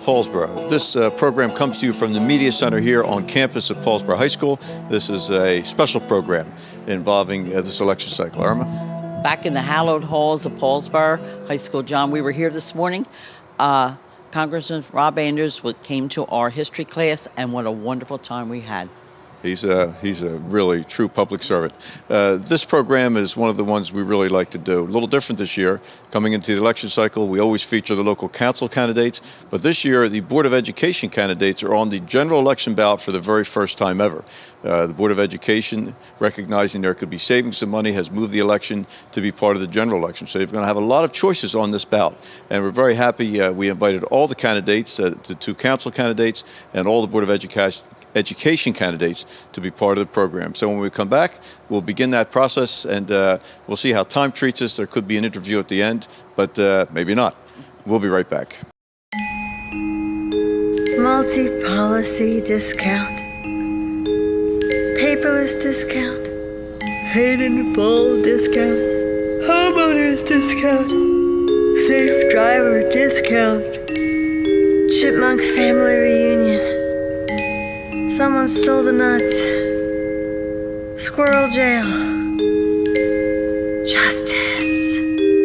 Paulsboro. This program comes to you from the Media Center here on campus at Paulsboro High School. This is a special program involving this election cycle. Irma? Back in the hallowed halls of Paulsboro High School, John, we were here this morning. Congressman Rob Anders came to our history class, and what a wonderful time we had. He's a really true public servant. This program is one of the ones we really like to do. A little different this year. Coming into the election cycle, we always feature the local council candidates, but this year the Board of Education candidates are on the general election ballot for the very first time ever. The Board of Education, recognizing there could be savings of money, has moved the election to be part of the general election. So you're going to have a lot of choices on this ballot. And we're very happy we invited all the candidates, the two council candidates, and all the Board of Education candidates to be part of the program. So when we come back, we'll begin that process, and we'll see how time treats us. There could be an interview at the end, but maybe not. We'll be right back. Multi-policy discount, paperless discount, paid in full discount, homeowners discount, safe driver discount, chipmunk family reunion. Someone stole the nuts. Squirrel jail. Justice.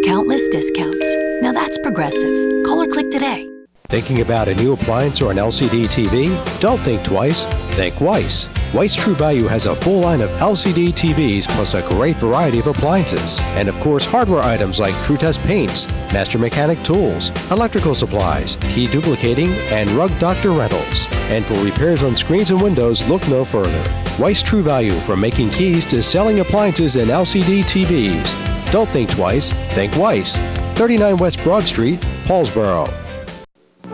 Countless discounts. Now that's progressive. Call or click today. Thinking about a new appliance or an LCD TV? Don't think twice. Think Weiss. Weiss True Value has a full line of LCD TVs plus a great variety of appliances. And of course, hardware items like TrueTest paints, Master Mechanic tools, electrical supplies, key duplicating, and Rug Doctor rentals. And for repairs on screens and windows, look no further. Weiss True Value, from making keys to selling appliances and LCD TVs. Don't think twice. Think Weiss. 39 West Broad Street, Paulsboro.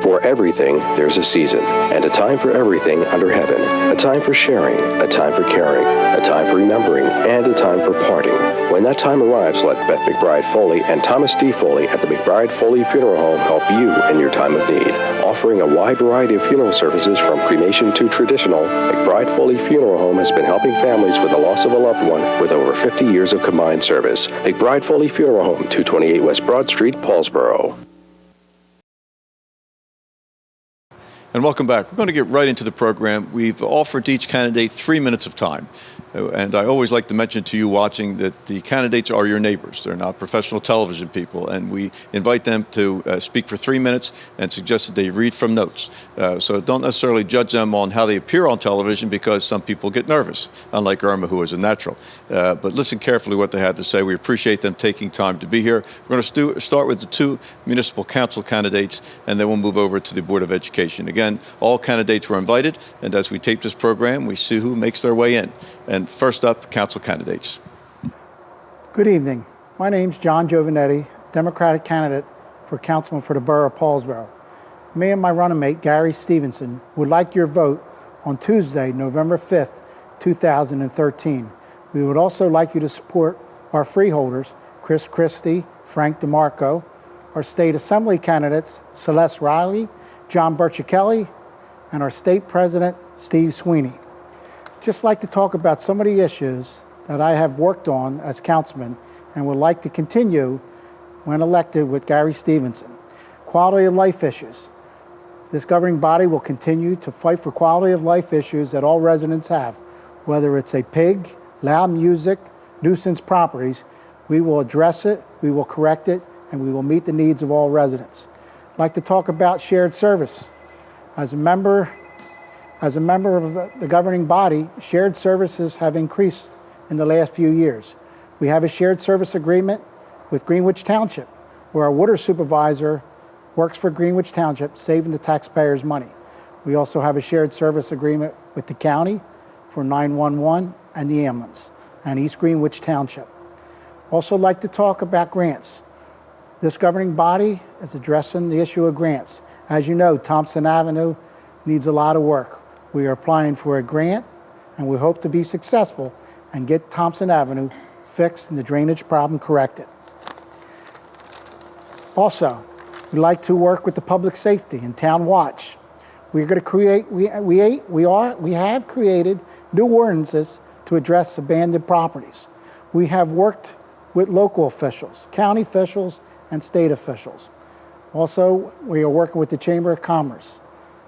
For everything, there's a season, and a time for everything under heaven. A time for sharing, a time for caring, a time for remembering, and a time for parting. When that time arrives, let Beth McBride Foley and Thomas D. Foley at the McBride Foley Funeral Home help you in your time of need. Offering a wide variety of funeral services from cremation to traditional, McBride Foley Funeral Home has been helping families with the loss of a loved one with over 50 years of combined service. McBride Foley Funeral Home, 228 West Broad Street, Paulsboro. And welcome back. We're going to get right into the program. We've offered each candidate 3 minutes of time. And I always like to mention to you watching that the candidates are your neighbors. They're not professional television people. And we invite them to speak for 3 minutes and suggest that they read from notes. So don't necessarily judge them on how they appear on television, because some people get nervous, unlike Irma, who is a natural. But listen carefully what they have to say. We appreciate them taking time to be here. We're going to start with the two municipal council candidates, and then we'll move over to the Board of Education. Again, all candidates were invited, and as we tape this program, we see who makes their way in. And first up, council candidates. Good evening. My name's John Giovanetti, Democratic candidate for councilman for the borough of Paulsboro. Me and my running mate, Gary Stevenson, would like your vote on Tuesday, November 5th, 2013. We would also like you to support our freeholders, Chris Christie, Frank DeMarco, our state assembly candidates, Celeste Riley, John Berchichelli, and our state president, Steve Sweeney. Just like to talk about some of the issues that I have worked on as councilman and would like to continue when elected with Gary Stevenson. Quality of life issues. This governing body will continue to fight for quality of life issues that all residents have. Whether it's a pig, loud music, nuisance properties, we will address it, we will correct it, and we will meet the needs of all residents. I'd like to talk about shared service. As a member of the governing body, shared services have increased in the last few years. We have a shared service agreement with Greenwich Township, where our water supervisor works for Greenwich Township, saving the taxpayers money. We also have a shared service agreement with the county for 911 and the ambulance, and East Greenwich Township. Also like to talk about grants. This governing body is addressing the issue of grants. As you know, Thompson Avenue needs a lot of work. We are applying for a grant, and we hope to be successful and get Thompson Avenue fixed and the drainage problem corrected. Also, we like to work with the public safety and town watch. We're going to create, we have created new ordinances to address abandoned properties. We have worked with local officials, county officials, and state officials. Also, we are working with the Chamber of Commerce.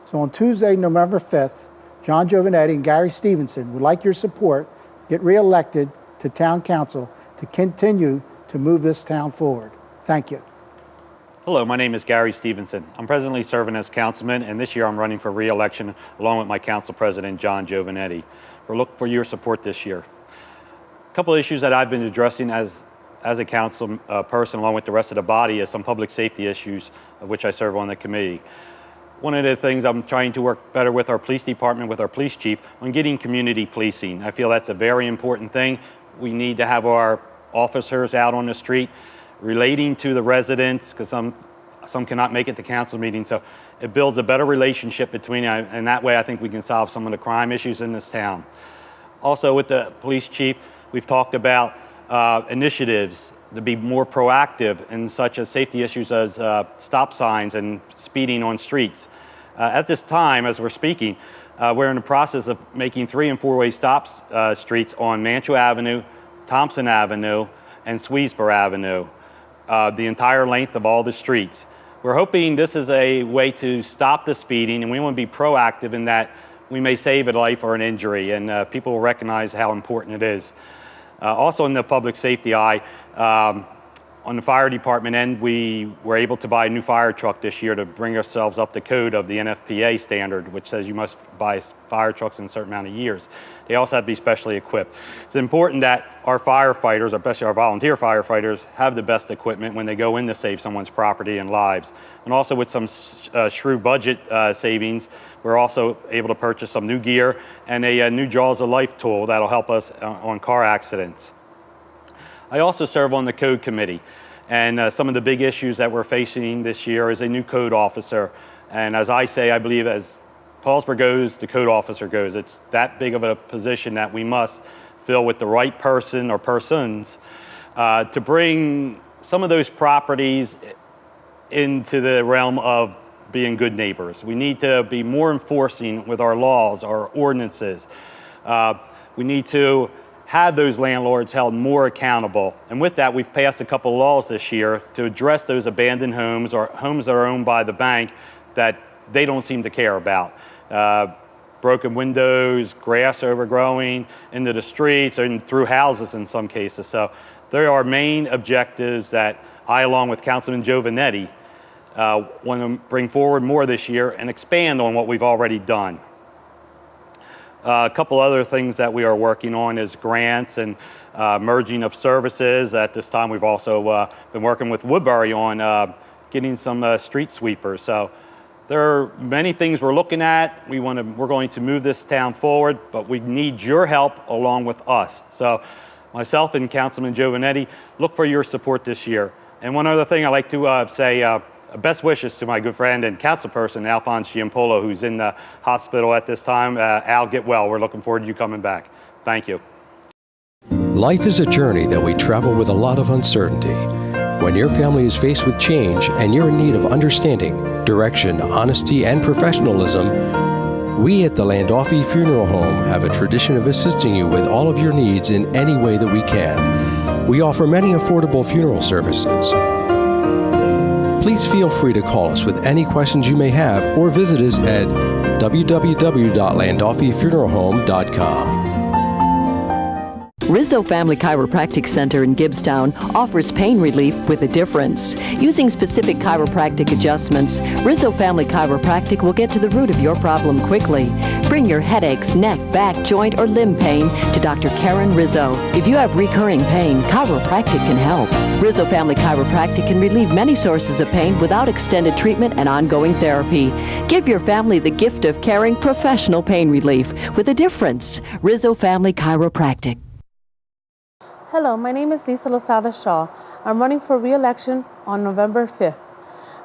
So on Tuesday, November 5th, John Giovanetti and Gary Stevenson would like your support, get re-elected to Town Council to continue to move this town forward. Thank you. Hello, my name is Gary Stevenson. I'm presently serving as councilman, and this year I'm running for re-election along with my council president, John Giovanetti. We're looking for your support this year. A couple of issues that I've been addressing as a council person along with the rest of the body is some public safety issues of which I serve on the committee. One of the things I'm trying to work better with our police department, with our police chief, on getting community policing. I feel that's a very important thing. We need to have our officers out on the street relating to the residents, because some cannot make it to council meetings, so it builds a better relationship between them, and that way I think we can solve some of the crime issues in this town. Also with the police chief, we've talked about initiatives to be more proactive in such as safety issues as stop signs and speeding on streets. At this time, as we're speaking, we're in the process of making 3- and 4-way stop streets on Mantua Avenue, Thompson Avenue, and Swedesboro Avenue, the entire length of all the streets. We're hoping this is a way to stop the speeding, and we want to be proactive in that we may save a life or an injury, and people will recognize how important it is. Also in the public safety eye, on the fire department end, we were able to buy a new fire truck this year to bring ourselves up to code of the NFPA standard, which says you must buy fire trucks in a certain amount of years. They also have to be specially equipped. It's important that our firefighters, especially our volunteer firefighters, have the best equipment when they go in to save someone's property and lives. And also with some shrewd budget savings, we're also able to purchase some new gear and a new Jaws of Life tool that'll help us on car accidents. I also serve on the code committee, and some of the big issues that we're facing this year is a new code officer. And as I say, I believe as Paulsboro goes, the code officer goes. It's that big of a position that we must fill with the right person or persons to bring some of those properties into the realm of being good neighbors. We need to be more enforcing with our laws, our ordinances. We need to have those landlords held more accountable. And with that, we've passed a couple of laws this year to address those abandoned homes or homes that are owned by the bank that they don't seem to care about. Broken windows, grass overgrowing into the streets and through houses in some cases. So there are main objectives that I, along with Councilman Giovanetti, want to bring forward more this year and expand on what we've already done. A couple other things that we are working on is grants and merging of services. At this time, we've also been working with Woodbury on getting some street sweepers. So there are many things we're looking at. We're going to move this town forward, but we need your help along with us. So myself and Councilman Giovanetti look for your support this year. And one other thing I'd like to say, best wishes to my good friend and councilperson, Alphonse Giampolo, who's in the hospital at this time. Al, get well. We're looking forward to you coming back. Thank you. Life is a journey that we travel with a lot of uncertainty. When your family is faced with change and you're in need of understanding, direction, honesty, and professionalism, we at the Landolfi Funeral Home have a tradition of assisting you with all of your needs in any way that we can. We offer many affordable funeral services. Please feel free to call us with any questions you may have or visit us at www.landolfifuneralhome.com. Rizzo Family Chiropractic Center in Gibbstown offers pain relief with a difference. Using specific chiropractic adjustments, Rizzo Family Chiropractic will get to the root of your problem quickly. Bring your headaches, neck, back, joint, or limb pain to Dr. Karen Rizzo. If you have recurring pain, chiropractic can help. Rizzo Family Chiropractic can relieve many sources of pain without extended treatment and ongoing therapy. Give your family the gift of caring professional pain relief with a difference. Rizzo Family Chiropractic. Hello, my name is Lisa Losada Shaw. I'm running for re-election on November 5th.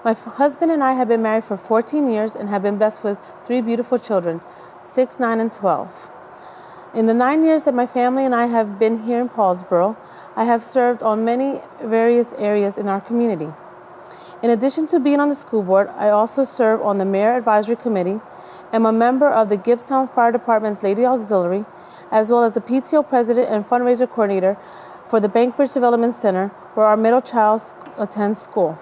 My husband and I have been married for 14 years and have been blessed with 3 beautiful children, 6, 9, and 12. In the 9 years that my family and I have been here in Paulsboro, I have served on many various areas in our community. In addition to being on the school board, I also serve on the Mayor Advisory Committee, am a member of the Gibbstown Fire Department's Lady Auxiliary, as well as the PTO President and Fundraiser Coordinator for the Bankbridge Development Center, where our middle child attends school.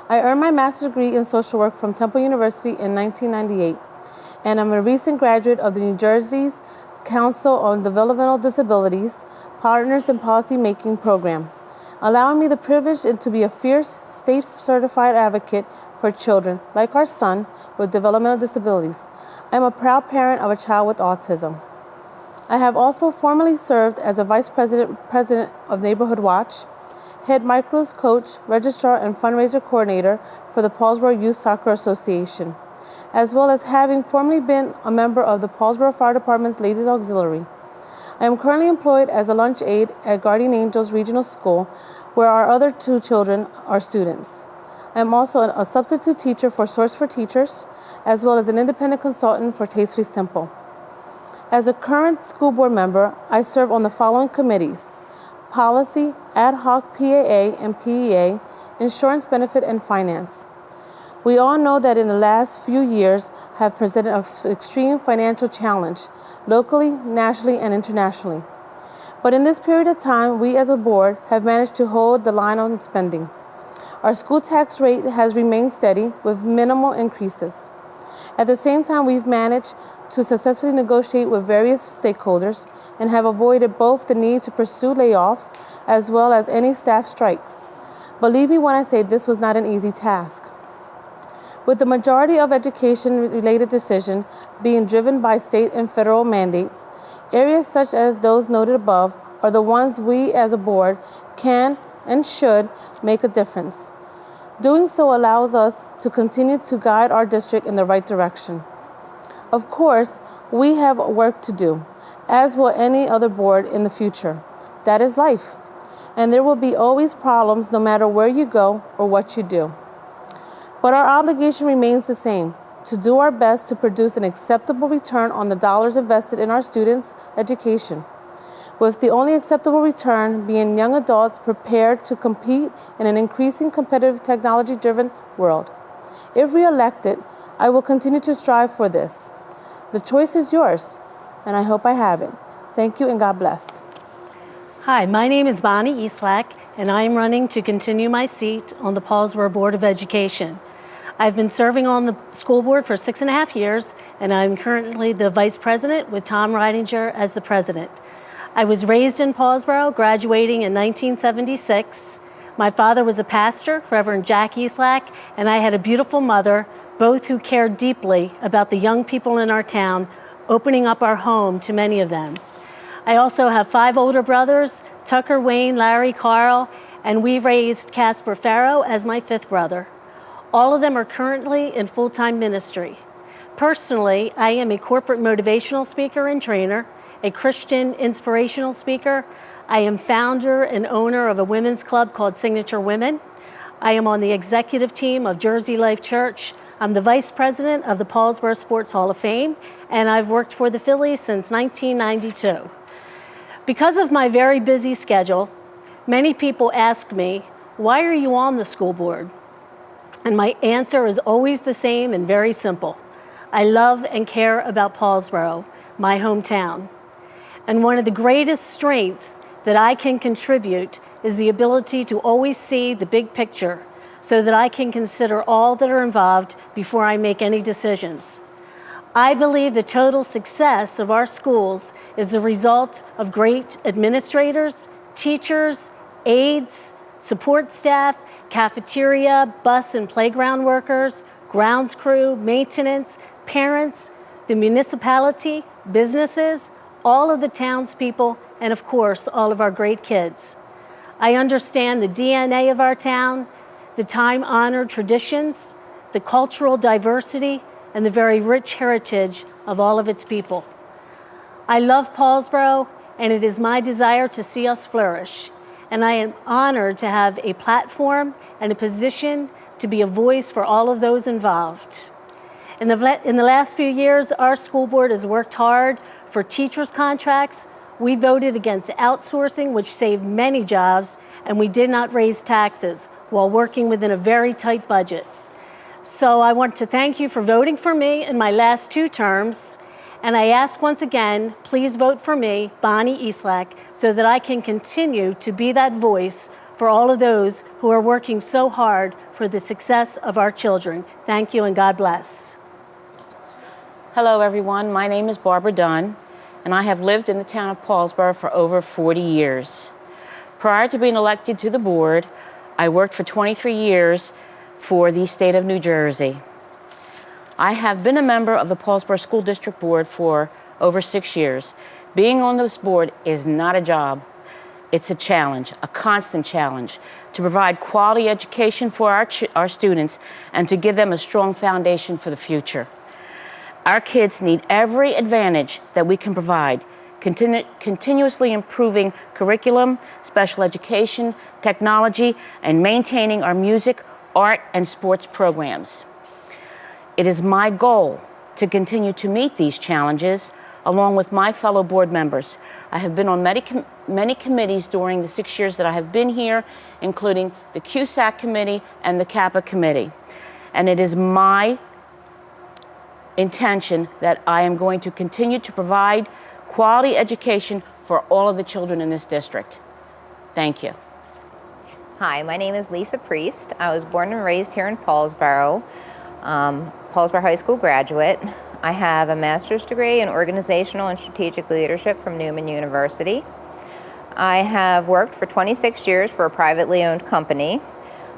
I earned my master's degree in social work from Temple University in 1998, and I'm a recent graduate of the New Jersey's Council on Developmental Disabilities Partners in Policy Making program, allowing me the privilege to be a fierce state-certified advocate for children, like our son, with developmental disabilities. I am a proud parent of a child with autism. I have also formerly served as a vice president of Neighborhood Watch, head micros coach, registrar, and fundraiser coordinator for the Paulsboro Youth Soccer Association, as well as having formerly been a member of the Paulsboro Fire Department's Ladies Auxiliary. I am currently employed as a lunch aide at Guardian Angels Regional School, where our other 2 children are students. I am also a substitute teacher for Source for Teachers, as well as an independent consultant for Taste Free Simple. As a current school board member, I serve on the following committees: Policy, Ad Hoc PAA and PEA, Insurance Benefit, and Finance. We all know that in the last few years have presented an extreme financial challenge, locally, nationally, and internationally. But in this period of time, we as a board have managed to hold the line on spending. Our school tax rate has remained steady with minimal increases. At the same time, we've managed to successfully negotiate with various stakeholders and have avoided both the need to pursue layoffs as well as any staff strikes. Believe me when I say this was not an easy task. With the majority of education-related decisions being driven by state and federal mandates, areas such as those noted above are the ones we as a board can and should make a difference. Doing so allows us to continue to guide our district in the right direction. Of course, we have work to do, as will any other board in the future. That is life. And there will be always problems no matter where you go or what you do. But our obligation remains the same, to do our best to produce an acceptable return on the dollars invested in our students' education, with the only acceptable return being young adults prepared to compete in an increasing competitive technology-driven world. If re-elected, I will continue to strive for this. The choice is yours, and I hope I have it. Thank you, and God bless. Hi, my name is Bonnie Eastlack, and I am running to continue my seat on the Paulsboro Board of Education. I've been serving on the school board for 6.5 years, and I'm currently the vice president with Tom Reidinger as the president. I was raised in Paulsboro, graduating in 1976. My father was a pastor, Reverend Jack Eastlack, and I had a beautiful mother, both who cared deeply about the young people in our town, opening up our home to many of them. I also have 5 older brothers, Tucker, Wayne, Larry, Carl, and we raised Casper Farrow as my 5th brother. All of them are currently in full-time ministry. Personally, I am a corporate motivational speaker and trainer, a Christian inspirational speaker. I am founder and owner of a women's club called Signature Women. I am on the executive team of Jersey Life Church. I'm the vice president of the Paulsboro Sports Hall of Fame, and I've worked for the Phillies since 1992. Because of my very busy schedule, many people ask me, why are you on the school board? And my answer is always the same and very simple. I love and care about Paulsboro, my hometown. And one of the greatest strengths that I can contribute is the ability to always see the big picture so that I can consider all that are involved before I make any decisions. I believe the total success of our schools is the result of great administrators, teachers, aides, support staff, cafeteria, bus and playground workers, grounds crew, maintenance, parents, the municipality, businesses, all of the townspeople, and of course, all of our great kids. I understand the DNA of our town, the time-honored traditions, the cultural diversity, and the very rich heritage of all of its people. I love Paulsboro, and it is my desire to see us flourish. And I am honored to have a platform and a position to be a voice for all of those involved. In the last few years, our school board has worked hard for teachers' contracts. We voted against outsourcing, which saved many jobs, and we did not raise taxes while working within a very tight budget. So I want to thank you for voting for me in my last 2 terms. And I ask once again, please vote for me, Bonnie Eastlack, so that I can continue to be that voice for all of those who are working so hard for the success of our children. Thank you and God bless. Hello everyone, my name is Barbara Dunn and I have lived in the town of Paulsboro for over 40 years. Prior to being elected to the board, I worked for 23 years for the state of New Jersey. I have been a member of the Paulsboro School District Board for over 6 years. Being on this board is not a job. It's a challenge, a constant challenge, to provide quality education for our students and to give them a strong foundation for the future. Our kids need every advantage that we can provide, continuously improving curriculum, special education, technology, and maintaining our music, art, and sports programs. It is my goal to continue to meet these challenges along with my fellow board members. I have been on many committees during the 6 years that I have been here, including the CUSAC committee and the CAPA committee. And it is my intention that I am going to continue to provide quality education for all of the children in this district. Thank you. Hi, my name is Lisa Priest. I was born and raised here in Paulsboro, Paulsboro High School graduate. I have a master's degree in organizational and strategic leadership from Newman University. I have worked for 26 years for a privately owned company.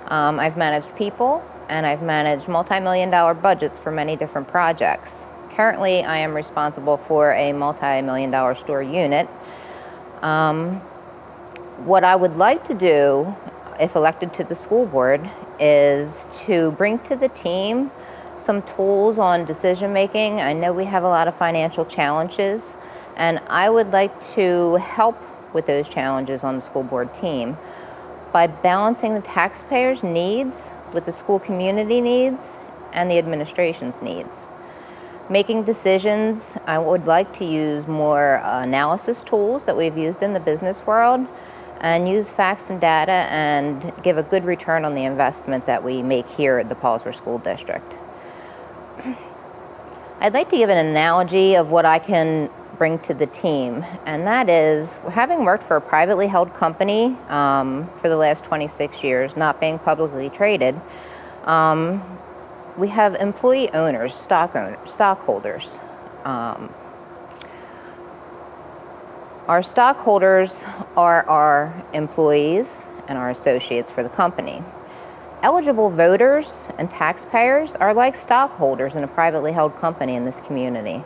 I've managed people, and I've managed multi-million-dollar budgets for many different projects. Currently, I am responsible for a multi-million-dollar store unit. What I would like to do, if elected to the school board, is to bring to the team some tools on decision making. I know we have a lot of financial challenges, and I would like to help with those challenges on the school board team by balancing the taxpayers' needs with the school community needs and the administration's needs. Making decisions, I would like to use more analysis tools that we've used in the business world and use facts and data and give a good return on the investment that we make here at the Paulsboro School District. I'd like to give an analogy of what I can bring to the team, and that is, having worked for a privately held company for the last 26 years, not being publicly traded, we have employee owners, stockholders. Our stockholders are our employees and our associates for the company. Eligible voters and taxpayers are like stockholders in a privately held company in this community.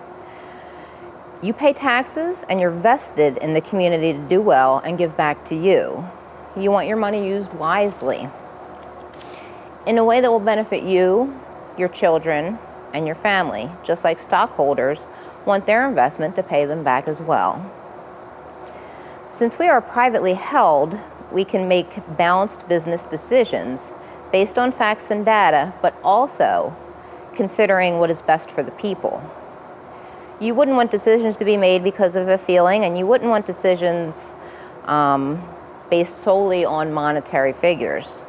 You pay taxes and you're vested in the community to do well and give back to you. You want your money used wisely in a way that will benefit you, your children, and your family, just like stockholders want their investment to pay them back as well. Since we are privately held, we can make balanced business decisions based on facts and data, but also considering what is best for the people. You wouldn't want decisions to be made because of a feeling, and you wouldn't want decisions based solely on monetary figures.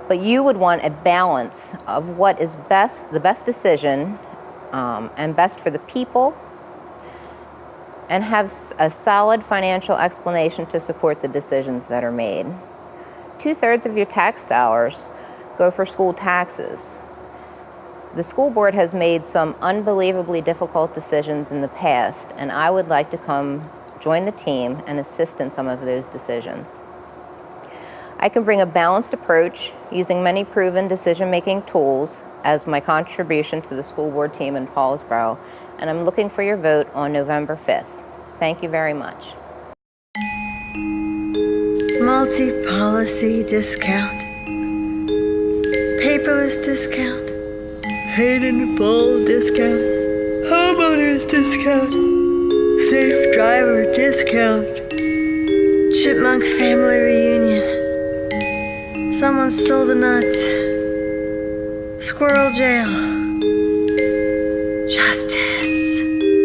But you would want a balance of what is best, the best decision, and best for the people, and have a solid financial explanation to support the decisions that are made. 2/3 of your tax dollars go for school taxes. The school board has made some unbelievably difficult decisions in the past, and I would like to come join the team and assist in some of those decisions. I can bring a balanced approach using many proven decision-making tools as my contribution to the school board team in Paulsboro, and I'm looking for your vote on November 5th. Thank you very much. Multi-policy discount, paperless discount, paid in full discount, homeowners discount, safe driver discount, chipmunk family reunion, someone stole the nuts, squirrel jail, justice.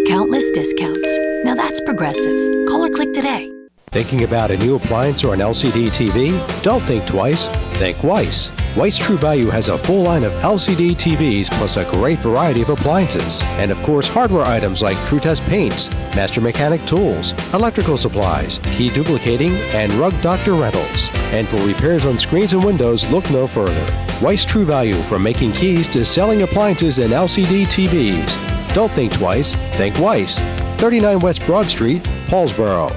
Countless discounts. Now that's progressive. Call or click today. Thinking about a new appliance or an LCD TV? Don't think twice. Think Weiss. Weiss True Value has a full line of LCD TVs plus a great variety of appliances. And of course, hardware items like True Test paints, master mechanic tools, electrical supplies, key duplicating, and rug doctor rentals. And for repairs on screens and windows, look no further. Weiss True Value, from making keys to selling appliances and LCD TVs. Don't think twice, think Weiss. 39 West Broad Street, Paulsboro.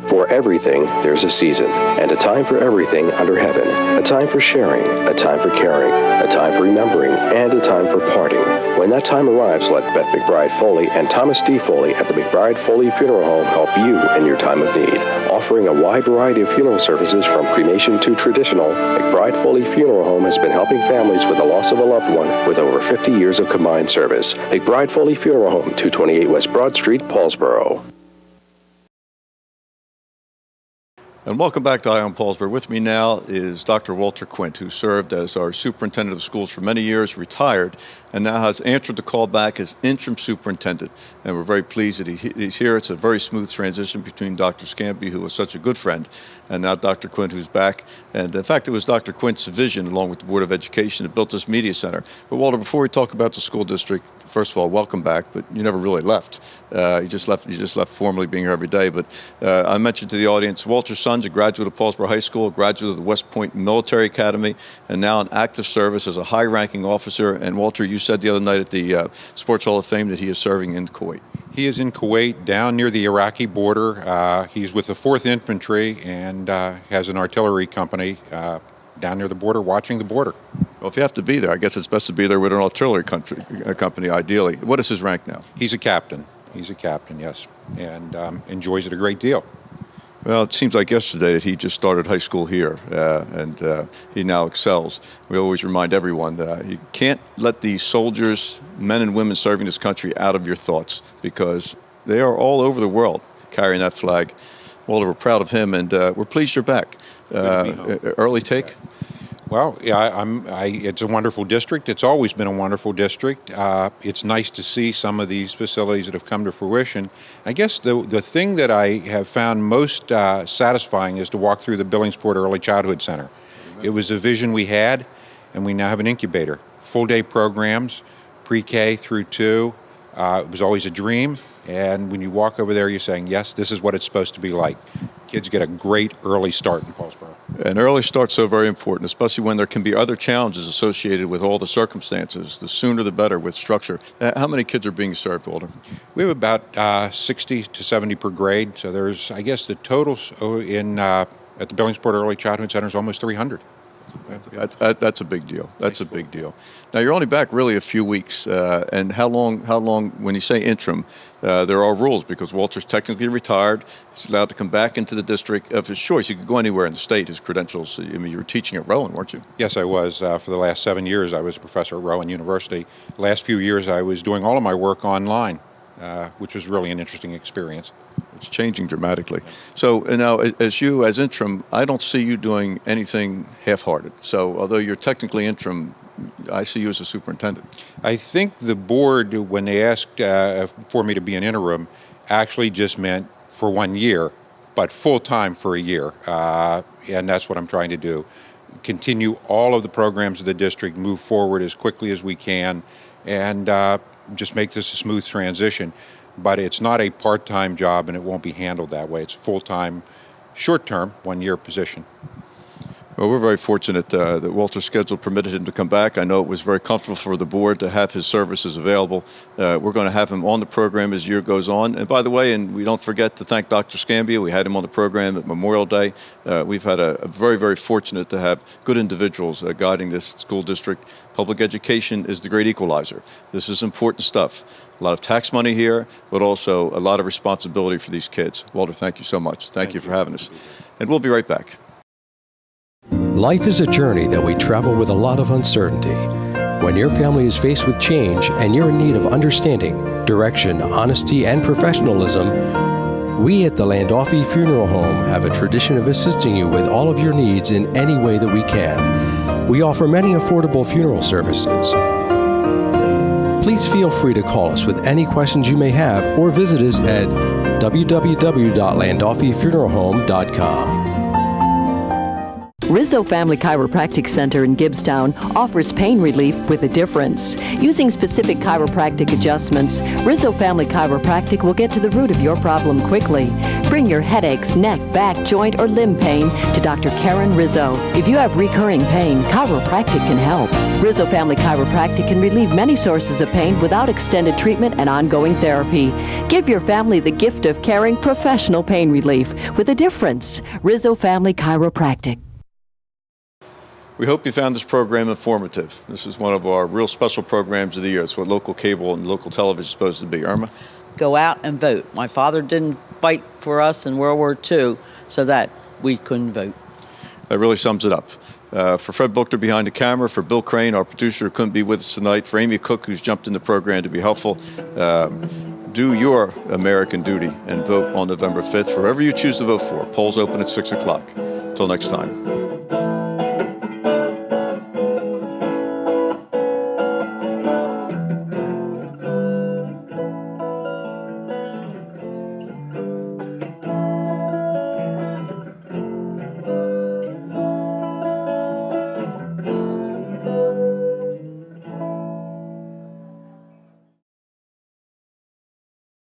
For everything, there's a season, and a time for everything under heaven. A time for sharing, a time for caring, a time for remembering, and a time for parting. When that time arrives, let Beth McBride Foley and Thomas D. Foley at the McBride Foley Funeral Home help you in your time of need. Offering a wide variety of funeral services from cremation to traditional, McBride Foley Funeral Home has been helping families with the loss of a loved one with over 50 years of combined service. McBride Foley Funeral Home, 228 West Broad Street, Paulsboro. And welcome back to Eye on Paulsboro. With me now is Dr. Walter Quint, who served as our superintendent of schools for many years, retired, and now has answered the call back as interim superintendent. And we're very pleased that he's here. It's a very smooth transition between Dr. Scamby, who was such a good friend, and now Dr. Quint, who's back. And in fact, it was Dr. Quint's vision, along with the Board of Education, that built this media center. But Walter, before we talk about the school district, first of all, welcome back, but you never really left. You just left formally being here every day. But I mentioned to the audience, Walter's son's a graduate of Paulsboro High School, a graduate of the West Point Military Academy, and now in active service as a high-ranking officer. And Walter, you said the other night at the Sports Hall of Fame that he is serving in Kuwait. He is in Kuwait, down near the Iraqi border. He's with the 4th Infantry and has an artillery company down near the border, watching the border. Well, if you have to be there, I guess it's best to be there with an artillery company, ideally. What is his rank now? He's a captain. He's a captain, yes, and enjoys it a great deal. Well, it seems like yesterday that he just started high school here, and he now excels. We always remind everyone that you can't let the soldiers, men and women serving this country, out of your thoughts, because they are all over the world carrying that flag. Walter, we're proud of him, and we're pleased you're back. Early take? Well, yeah, it's a wonderful district. It's always been a wonderful district. It's nice to see some of these facilities that have come to fruition. I guess the thing that I have found most satisfying is to walk through the Billingsport Early Childhood Center. It was a vision we had, and we now have an incubator. Full-day programs, pre-K through 2. It was always a dream, and when you walk over there, you're saying, yes, this is what it's supposed to be like. Kids get a great early start in Paulsboro. An early start's so very important, especially when there can be other challenges associated with all the circumstances. The sooner the better with structure. How many kids are being served, Walter? We have about 60 to 70 per grade. So there's, I guess, the totals at the Billingsport Early Childhood Center is almost 300. That's a big deal. That's a big deal. Now, you're only back really a few weeks. And how long, when you say interim, there are rules because Walter's technically retired. He's allowed to come back into the district of his choice. He could go anywhere in the state. His credentials, I mean, you were teaching at Rowan, weren't you? Yes, I was. For the last 7 years, I was a professor at Rowan University. The last few years, I was doing all of my work online, which was really an interesting experience. It's changing dramatically. So now, as interim, I don't see you doing anything half-hearted. So although you're technically interim, I see you as a superintendent. I think the board, when they asked for me to be an interim, actually just meant for 1 year, but full-time for a year. And that's what I'm trying to do. Continue all of the programs of the district, move forward as quickly as we can, and just make this a smooth transition. But it's not a part-time job, and it won't be handled that way. It's full-time, short-term, 1 year position. Well, we're very fortunate that Walter's schedule permitted him to come back. I know it was very comfortable for the board to have his services available. We're going to have him on the program as the year goes on. And by the way, and we don't forget to thank Dr. Scambia. We had him on the program at Memorial Day. We've had a very, very fortunate to have good individuals guiding this school district. Public education is the great equalizer. This is important stuff. A lot of tax money here, but also a lot of responsibility for these kids. Walter, thank you so much. Thank you for having us. And we'll be right back. Life is a journey that we travel with a lot of uncertainty. When your family is faced with change and you're in need of understanding, direction, honesty, and professionalism, we at the Landolfi Funeral Home have a tradition of assisting you with all of your needs in any way that we can. We offer many affordable funeral services. Please feel free to call us with any questions you may have or visit us at www.landolfifuneralhome.com. Rizzo Family Chiropractic Center in Gibbstown offers pain relief with a difference. Using specific chiropractic adjustments, Rizzo Family Chiropractic will get to the root of your problem quickly. Bring your headaches, neck, back, joint, or limb pain to Dr. Karen Rizzo. If you have recurring pain, chiropractic can help. Rizzo Family Chiropractic can relieve many sources of pain without extended treatment and ongoing therapy. Give your family the gift of caring professional pain relief with a difference. Rizzo Family Chiropractic. We hope you found this program informative. This is one of our real special programs of the year. It's what local cable and local television is supposed to be. Irma? Go out and vote. My father didn't fight for us in World War II so that we couldn't vote. That really sums it up. For Fred Buchter behind the camera, for Bill Crane, our producer who couldn't be with us tonight, for Amy Cook, who's jumped in the program to be helpful, do your American duty and vote on November 5th for whoever you choose to vote for. Polls open at 6 o'clock. Until next time.